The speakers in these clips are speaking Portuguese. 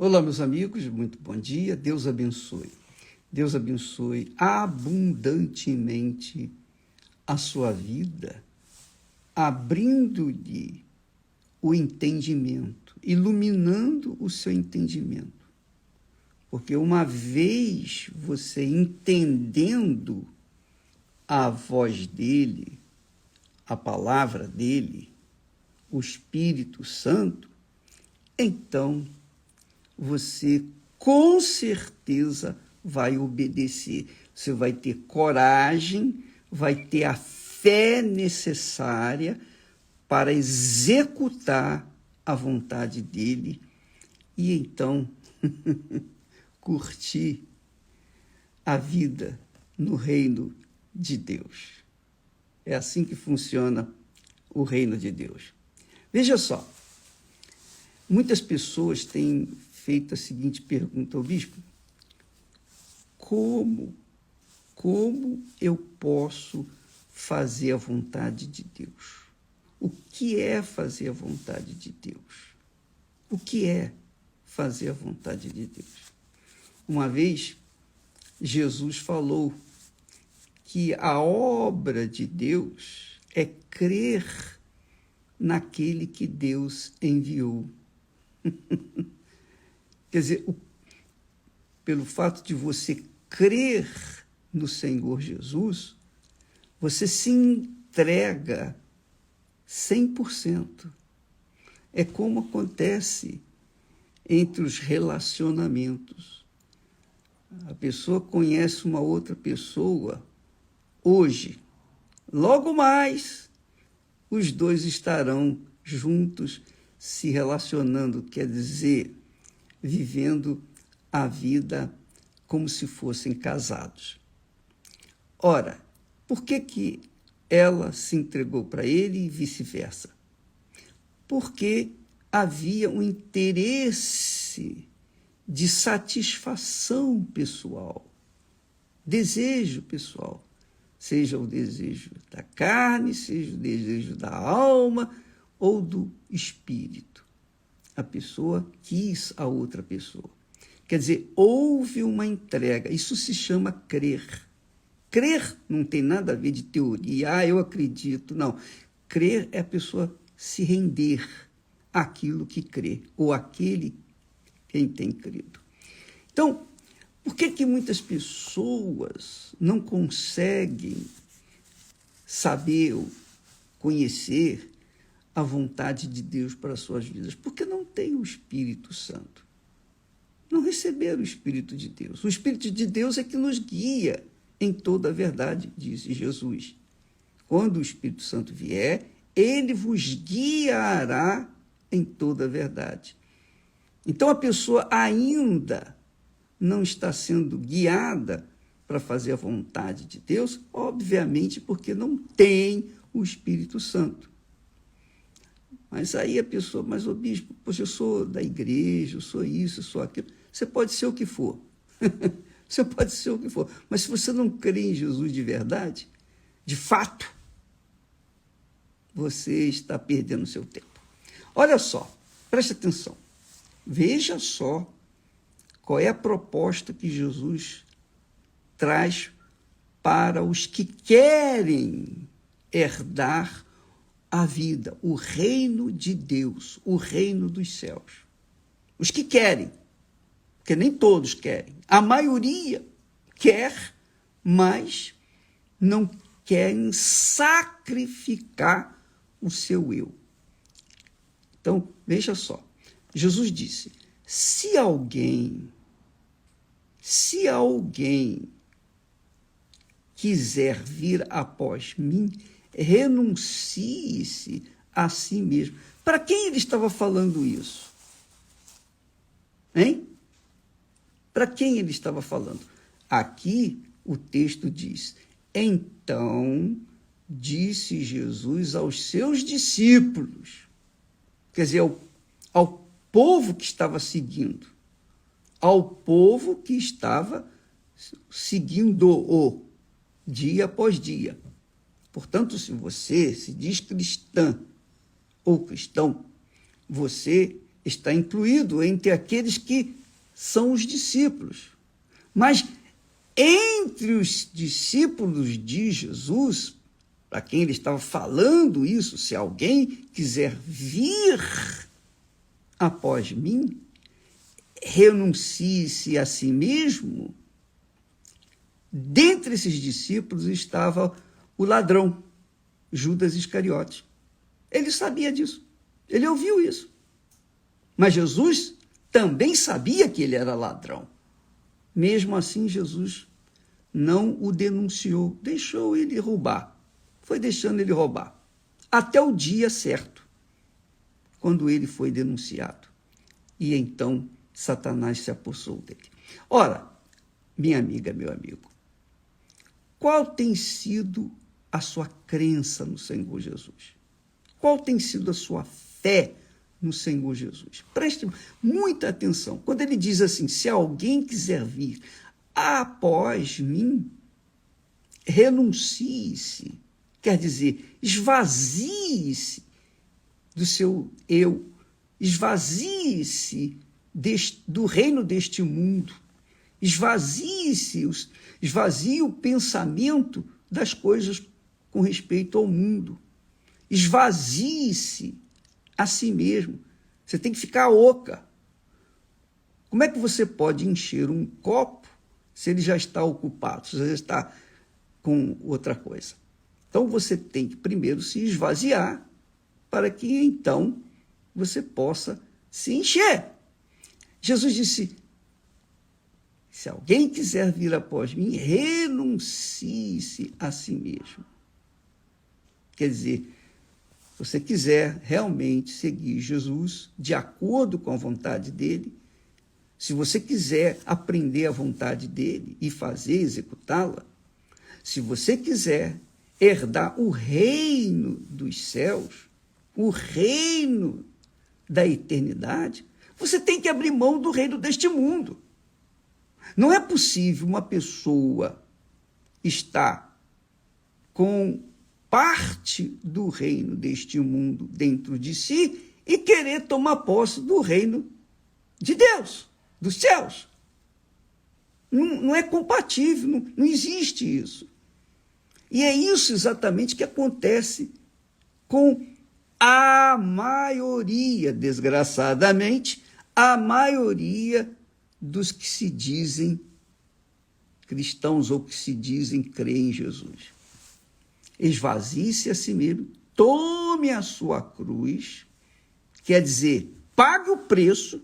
Olá, meus amigos, muito bom dia. Deus abençoe. Deus abençoe abundantemente a sua vida, abrindo-lhe o entendimento, iluminando o seu entendimento. Porque uma vez você entendendo a voz dele, a palavra dele, o Espírito Santo, então você com certeza vai obedecer. Você vai ter coragem, vai ter a fé necessária para executar a vontade dele e então curtir a vida no reino de Deus. É assim que funciona o reino de Deus. Veja só, muitas pessoas têm feito a seguinte pergunta ao bispo: como eu posso fazer a vontade de Deus? O que é fazer a vontade de Deus? O que é fazer a vontade de Deus? Uma vez, Jesus falou que a obra de Deus é crer naquele que Deus enviou. Quer dizer, pelo fato de você crer no Senhor Jesus, você se entrega 100%. É como acontece entre os relacionamentos. A pessoa conhece uma outra pessoa hoje. Logo mais, os dois estarão juntos se relacionando, quer dizer, vivendo a vida como se fossem casados. Ora, por que ela se entregou para ele e vice-versa? Porque havia um interesse de satisfação pessoal, desejo pessoal, seja o desejo da carne, seja o desejo da alma ou do espírito. A pessoa quis a outra pessoa. Quer dizer, houve uma entrega. Isso se chama crer. Crer não tem nada a ver de teoria. Eu acredito. Não. Crer é a pessoa se render àquilo que crê, ou àquele quem tem crido. Então, por que muitas pessoas não conseguem saber ou conhecer a vontade de Deus para as suas vidas? Porque não tem o Espírito Santo. Não receberam o Espírito de Deus. O Espírito de Deus é que nos guia em toda a verdade, disse Jesus. Quando o Espírito Santo vier, ele vos guiará em toda a verdade. Então a pessoa ainda não está sendo guiada para fazer a vontade de Deus, obviamente porque não tem o Espírito Santo. Mas aí a pessoa, mas o bispo, poxa, eu sou da igreja, eu sou isso, eu sou aquilo. Você pode ser o que for. Você pode ser o que for. Mas se você não crê em Jesus de verdade, de fato, você está perdendo o seu tempo. Olha só, preste atenção. Veja só qual é a proposta que Jesus traz para os que querem herdar a vida, o reino de Deus, o reino dos céus. Os que querem, porque nem todos querem. A maioria quer, mas não querem sacrificar o seu eu. Então, veja só. Jesus disse, se alguém quiser vir após mim, renuncie-se a si mesmo. Para quem ele estava falando isso? Hein? Para quem ele estava falando? Aqui o texto diz, então disse Jesus aos seus discípulos, quer dizer, ao povo que estava seguindo, ao povo que estava seguindo-o dia após dia. Portanto, se você se diz cristã ou cristão, você está incluído entre aqueles que são os discípulos. Mas entre os discípulos de Jesus, para quem ele estava falando isso, se alguém quiser vir após mim, renuncie-se a si mesmo. Dentre esses discípulos estava o ladrão, Judas Iscariotes. Ele sabia disso, ele ouviu isso. Mas Jesus também sabia que ele era ladrão. Mesmo assim, Jesus não o denunciou, deixou ele roubar. Foi deixando ele roubar. Até o dia certo, quando ele foi denunciado. E então Satanás se apossou dele. Ora, minha amiga, meu amigo, qual tem sido a sua crença no Senhor Jesus? Qual tem sido a sua fé no Senhor Jesus? Preste muita atenção. Quando ele diz assim, se alguém quiser vir após mim, renuncie-se. Quer dizer, esvazie-se do seu eu, esvazie-se do reino deste mundo, esvazie o pensamento das coisas com respeito ao mundo, esvazie-se a si mesmo. Você tem que ficar oca. Como é que você pode encher um copo se ele já está ocupado, se já está com outra coisa? Então, você tem que primeiro se esvaziar para que, então, você possa se encher. Jesus disse, se alguém quiser vir após mim, renuncie-se a si mesmo. Quer dizer, se você quiser realmente seguir Jesus de acordo com a vontade dele, se você quiser aprender a vontade dele e fazer, executá-la, se você quiser herdar o reino dos céus, o reino da eternidade, você tem que abrir mão do reino deste mundo. Não é possível uma pessoa estar com parte do reino deste mundo dentro de si e querer tomar posse do reino de Deus, dos céus. Não é compatível, não existe isso. E é isso exatamente que acontece com a maioria, desgraçadamente, a maioria dos que se dizem cristãos ou que se dizem crer em Jesus. Esvazie-se a si mesmo, tome a sua cruz, quer dizer, pague o preço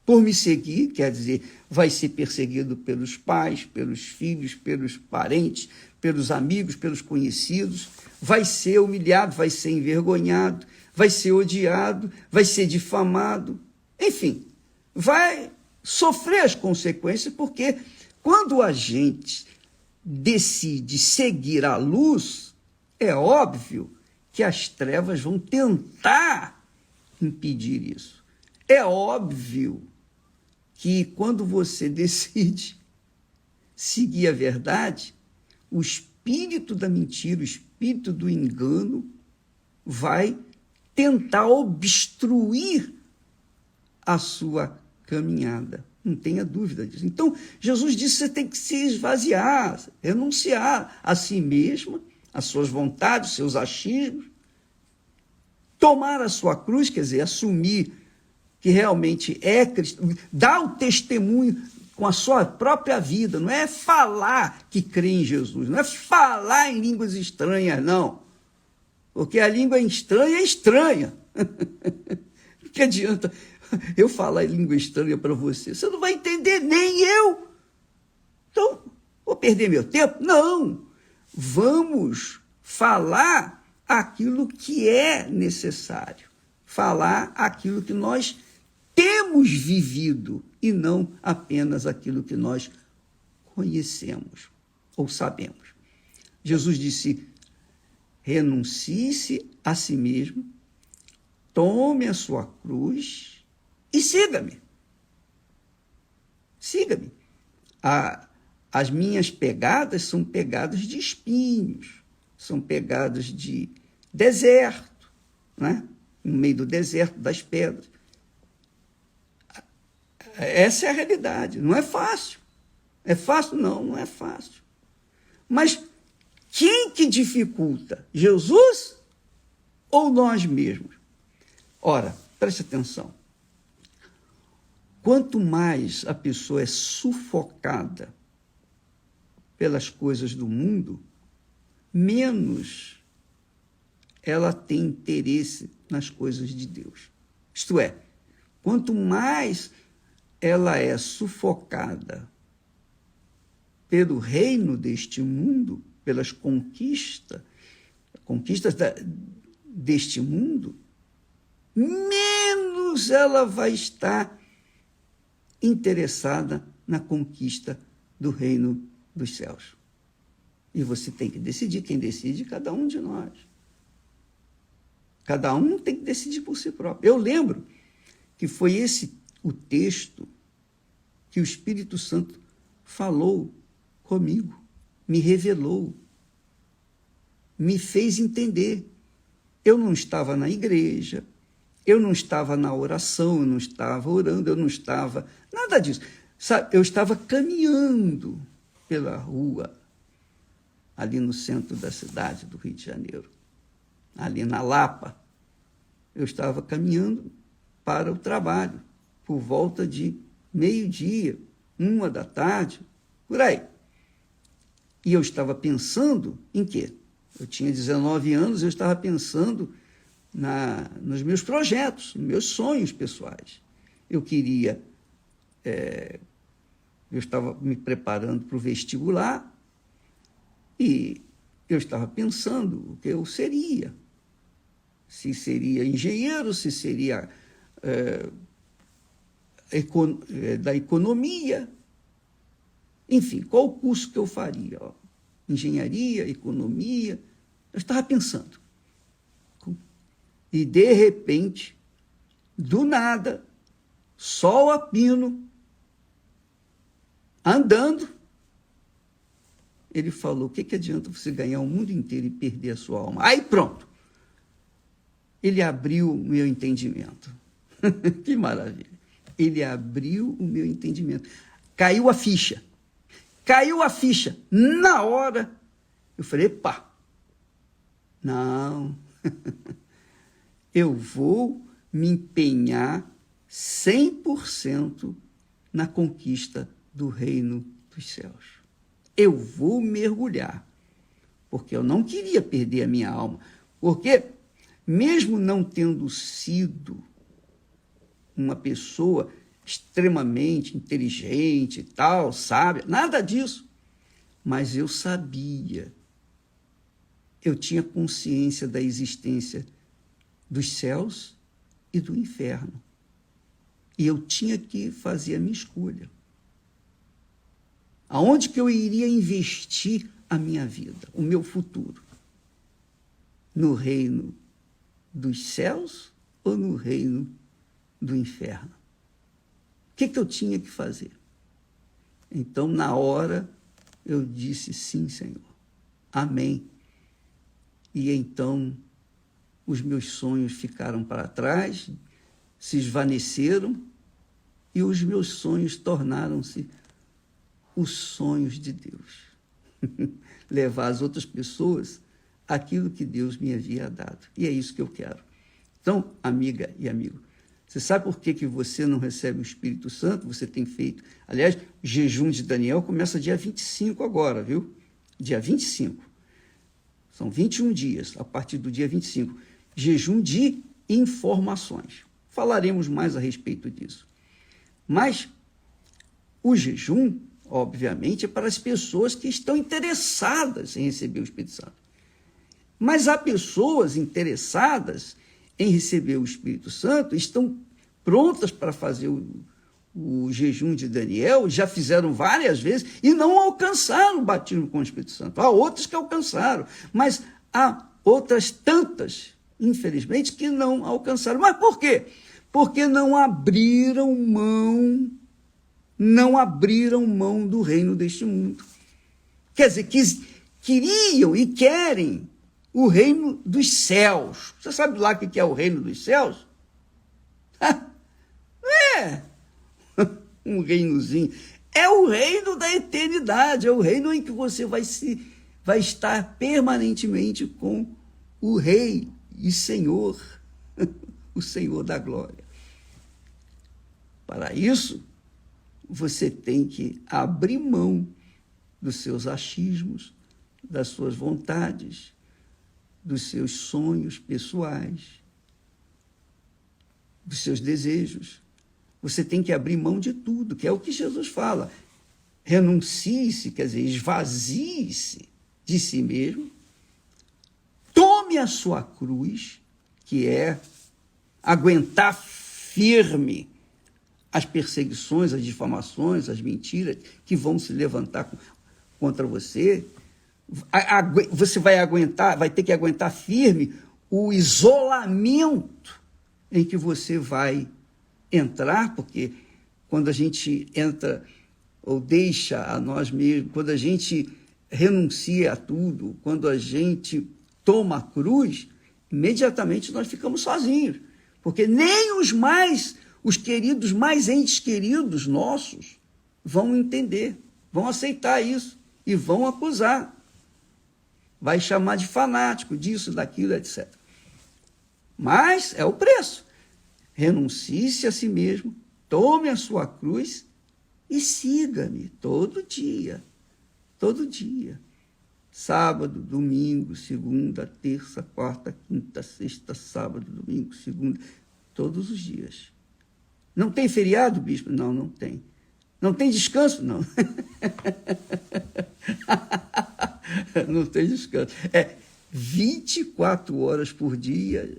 por me seguir, quer dizer, vai ser perseguido pelos pais, pelos filhos, pelos parentes, pelos amigos, pelos conhecidos, vai ser humilhado, vai ser envergonhado, vai ser odiado, vai ser difamado, enfim, vai sofrer as consequências, porque quando a gente decide seguir a luz, é óbvio que as trevas vão tentar impedir isso. É óbvio que quando você decide seguir a verdade, o espírito da mentira, o espírito do engano vai tentar obstruir a sua caminhada. Não tenha dúvida disso. Então, Jesus disse que você tem que se esvaziar, renunciar a si mesma, às suas vontades, seus achismos, tomar a sua cruz, quer dizer, assumir que realmente é cristão, dar o testemunho com a sua própria vida, não é falar que crê em Jesus, não é falar em línguas estranhas, não. Porque a língua estranha é estranha. Não que adianta eu falar em língua estranha para você? Você não vai entender, nem eu. Então, vou perder meu tempo? Não. Vamos falar aquilo que é necessário. Falar aquilo que nós temos vivido e não apenas aquilo que nós conhecemos ou sabemos. Jesus disse, renuncie-se a si mesmo, tome a sua cruz e siga-me. Siga-me. As minhas pegadas são pegadas de espinhos, são pegadas de deserto, né? no meio do deserto, das pedras. Essa é a realidade. Não é fácil. É fácil? Não, não é fácil. Mas quem que dificulta? Jesus ou nós mesmos? Ora, preste atenção. Quanto mais a pessoa é sufocada pelas coisas do mundo, menos ela tem interesse nas coisas de Deus. Isto é, quanto mais ela é sufocada pelo reino deste mundo, pelas conquistas deste mundo, menos ela vai estar interessada na conquista do reino dos céus. E você tem que decidir. Quem decide? Cada um de nós. Cada um tem que decidir por si próprio. Eu lembro que foi esse o texto que o Espírito Santo falou comigo, me revelou, me fez entender. Eu não estava na igreja, eu não estava na oração, eu não estava orando, eu não estava... Nada disso. Sabe, eu estava caminhando pela rua, ali no centro da cidade do Rio de Janeiro, ali na Lapa. Eu estava caminhando para o trabalho, por volta de meio-dia, 1h, por aí. E eu estava pensando em quê? Eu tinha 19 anos, eu estava pensando nos meus projetos, nos meus sonhos pessoais. Eu estava me preparando para o vestibular e eu estava pensando o que eu seria. Se seria engenheiro, se seria da economia, enfim, qual o curso que eu faria? Engenharia, economia, eu estava pensando. E, de repente, do nada, sol a pino, andando, ele falou, o que adianta você ganhar o mundo inteiro e perder a sua alma? Aí pronto, ele abriu o meu entendimento. Que maravilha. Ele abriu o meu entendimento. Caiu a ficha. Na hora, eu falei, pá, não, eu vou me empenhar 100% na conquista do reino dos céus. Eu vou mergulhar, porque eu não queria perder a minha alma, porque mesmo não tendo sido uma pessoa extremamente inteligente e tal, sábia, nada disso, mas eu sabia, eu tinha consciência da existência dos céus e do inferno. E eu tinha que fazer a minha escolha. Aonde que eu iria investir a minha vida, o meu futuro? No reino dos céus ou no reino do inferno? O que eu tinha que fazer? Então, na hora, eu disse, sim, Senhor. Amém. E então, os meus sonhos ficaram para trás, se esvaneceram, e os meus sonhos tornaram-se os sonhos de Deus. Levar às outras pessoas aquilo que Deus me havia dado. E é isso que eu quero. Então, amiga e amigo, você sabe por que você não recebe o Espírito Santo? Você tem feito... Aliás, o jejum de Daniel começa dia 25 agora, viu? Dia 25. São 21 dias, a partir do dia 25. Jejum de informações. Falaremos mais a respeito disso. Mas o jejum, obviamente, é para as pessoas que estão interessadas em receber o Espírito Santo. Mas há pessoas interessadas em receber o Espírito Santo, estão prontas para fazer o jejum de Daniel, já fizeram várias vezes e não alcançaram o batismo com o Espírito Santo. Há outros que alcançaram, mas há outras tantas, infelizmente, que não alcançaram. Mas por quê? Porque não abriram mão do reino deste mundo. Quer dizer, queriam e querem o reino dos céus. Você sabe lá o que é o reino dos céus? É um reinozinho. É o reino da eternidade, é o reino em que você vai estar permanentemente com o Rei e Senhor, o Senhor da glória. Para isso, você tem que abrir mão dos seus achismos, das suas vontades, dos seus sonhos pessoais, dos seus desejos. Você tem que abrir mão de tudo, que é o que Jesus fala. Renuncie-se, quer dizer, esvazie-se de si mesmo, tome a sua cruz, que é aguentar firme as perseguições, as difamações, as mentiras que vão se levantar contra você. Você vai ter que aguentar firme o isolamento em que você vai entrar, porque quando a gente entra ou deixa a nós mesmos, quando a gente renuncia a tudo, quando a gente toma a cruz, imediatamente nós ficamos sozinhos, porque nem os queridos, mais entes queridos nossos, vão entender, vão aceitar isso e vão acusar. Vai chamar de fanático, disso, daquilo, etc. Mas é o preço. Renuncie-se a si mesmo, tome a sua cruz e siga-me todo dia. Todo dia. Sábado, domingo, segunda, terça, quarta, quinta, sexta, sábado, domingo, segunda, todos os dias. Não tem feriado, bispo? Não, não tem. Não tem descanso? Não. Não tem descanso. É 24 horas por dia,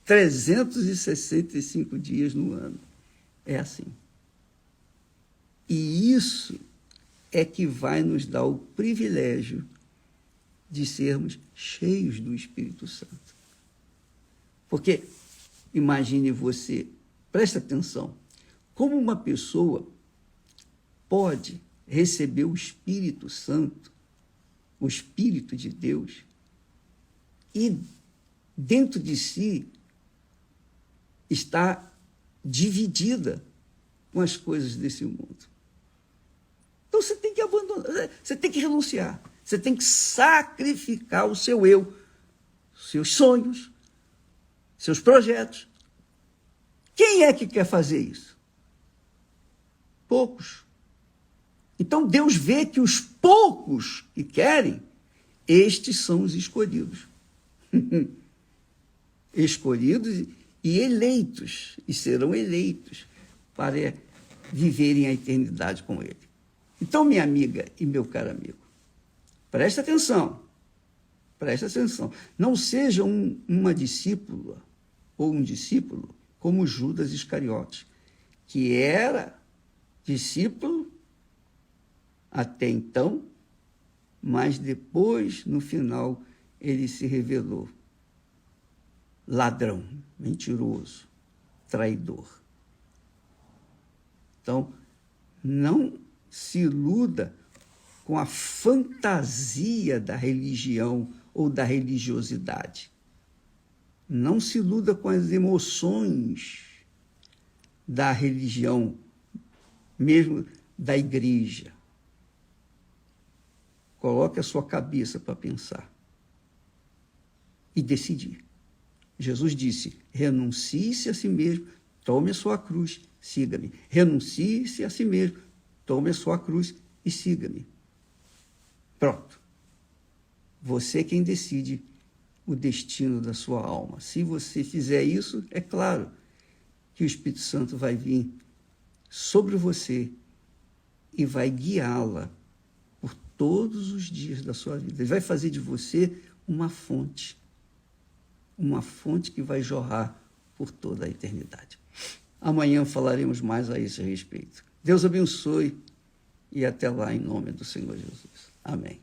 365 dias no ano. É assim. E isso é que vai nos dar o privilégio de sermos cheios do Espírito Santo. Porque, imagine você, presta atenção, como uma pessoa pode receber o Espírito Santo, o Espírito de Deus, e dentro de si está dividida com as coisas desse mundo. Então você tem que abandonar, você tem que renunciar, você tem que sacrificar o seu eu, seus sonhos, seus projetos. Quem é que quer fazer isso? Poucos. Então Deus vê que os poucos que querem, estes são os escolhidos. Escolhidos e eleitos, e serão eleitos para viverem a eternidade com Ele. Então, minha amiga e meu caro amigo, presta atenção, não seja uma discípula ou um discípulo como Judas Iscariotes, que era discípulo até então, mas depois, no final, ele se revelou ladrão, mentiroso, traidor. Então, não se iluda com a fantasia da religião ou da religiosidade. Não se iluda com as emoções da religião, mesmo da igreja. Coloque a sua cabeça para pensar e decidir. Jesus disse, renuncie-se a si mesmo, tome a sua cruz, siga-me. Renuncie-se a si mesmo, tome a sua cruz e siga-me. Pronto. Você é quem decide o destino da sua alma. Se você fizer isso, é claro que o Espírito Santo vai vir sobre você e vai guiá-la por todos os dias da sua vida. Ele vai fazer de você uma fonte que vai jorrar por toda a eternidade. Amanhã falaremos mais a esse respeito. Deus abençoe e até lá em nome do Senhor Jesus. Amém.